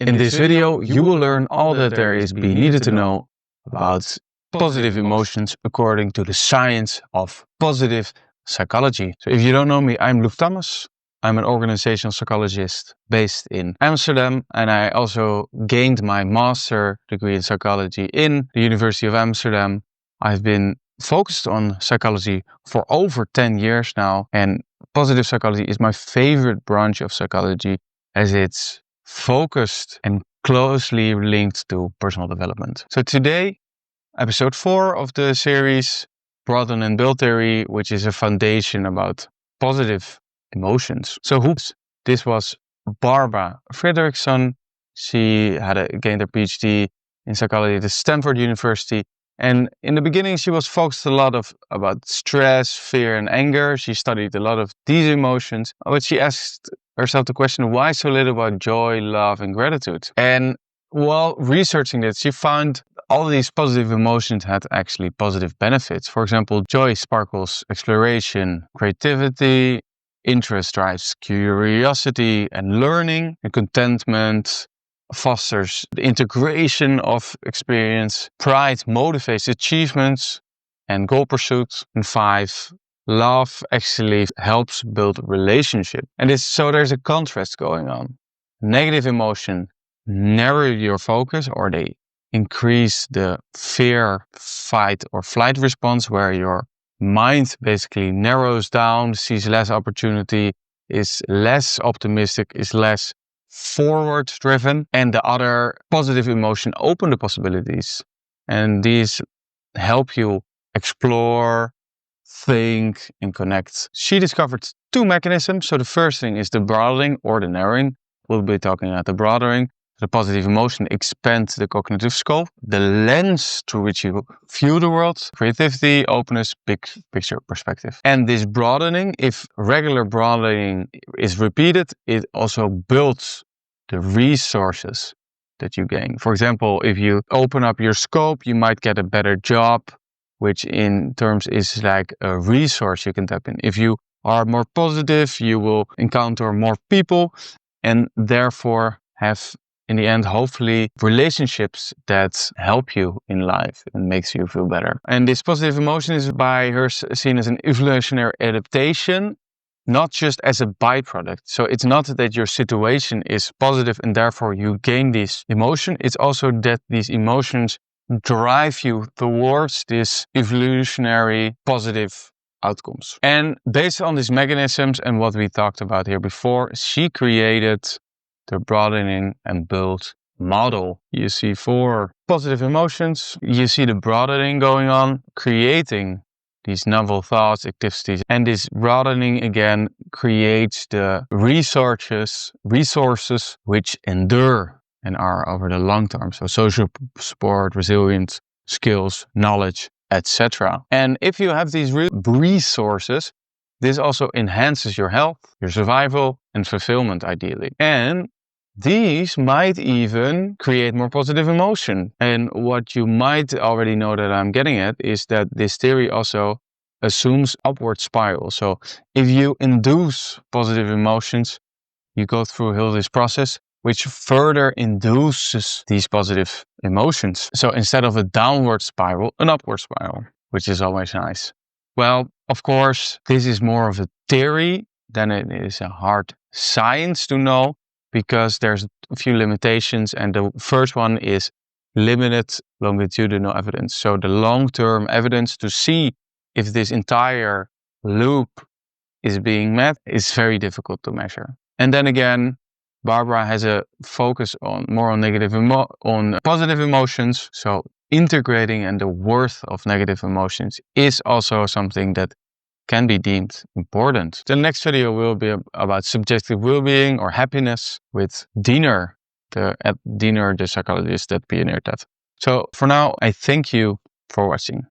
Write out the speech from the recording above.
In this video, you will learn all that there is needed to know about positive emotions according to the science of positive psychology. So if you don't know me, I'm Luc Thomas. I'm an organizational psychologist based in Amsterdam, and I also gained my master degree in psychology in the University of Amsterdam. I've been focused on psychology for over 10 years now, and positive psychology is my favorite branch of psychology as it's focused and closely linked to personal development. So today, episode 4 of the series, Broaden-and-Build theory, which is a foundation about positive emotions. So this was Barbara Fredrickson. She had gained her PhD in psychology at Stanford University. And in the beginning, she was focused a lot about stress, fear, and anger. She studied a lot of these emotions, but she asked herself the question, why so little about joy, love, and gratitude? And while researching this, she found all these positive emotions had actually positive benefits. For example, joy sparkles exploration, creativity, interest drives curiosity and learning, and contentment fosters the integration of experience. Pride motivates achievements and goal pursuits. And 5, love actually helps build relationship. And so there's a contrast going on. Negative emotion narrow your focus, or they increase the fear, fight, or flight response, where your mind basically narrows down, sees less opportunity, is less optimistic, is less forward driven, and the other positive emotion open the possibilities, and these help you explore, think, and connect. She discovered 2 mechanisms. So the first thing is the broadening or the narrowing. We'll be talking about the broadening. The positive emotion expands the cognitive scope, the lens through which you view the world, creativity, openness, big picture perspective. And this broadening, if regular broadening is repeated, it also builds the resources that you gain. For example, if you open up your scope, you might get a better job, which in terms is like a resource you can tap in. If you are more positive, you will encounter more people and therefore have, in the end, hopefully, relationships that help you in life and makes you feel better. And this positive emotion is by her seen as an evolutionary adaptation, not just as a byproduct. So it's not that your situation is positive and therefore you gain this emotion. It's also that these emotions drive you towards this evolutionary positive outcomes. And based on these mechanisms and what we talked about here before, she created the broadening and build model. You see 4 positive emotions. You see the broadening going on, creating these novel thoughts, activities. And this broadening again creates the resources which endure and are over the long term. So social support, resilience, skills, knowledge, etc. And if you have these resources, this also enhances your health, your survival, and fulfillment ideally. And these might even create more positive emotion. And what you might already know that I'm getting at is that this theory also assumes upward spiral. So if you induce positive emotions, you go through this process, which further induces these positive emotions. So instead of a downward spiral, an upward spiral, which is always nice. Well, of course, this is more of a theory than it is a hard science to know, because there's a few limitations, and the first one is limited longitudinal evidence. So the long-term evidence to see if this entire loop is being met is very difficult to measure. And then again, Barbara has a focus on positive emotions. So integrating and the worth of negative emotions is also something that can be deemed important. The next video will be about subjective well-being or happiness with Diener, the psychologist that pioneered that. So for now, I thank you for watching.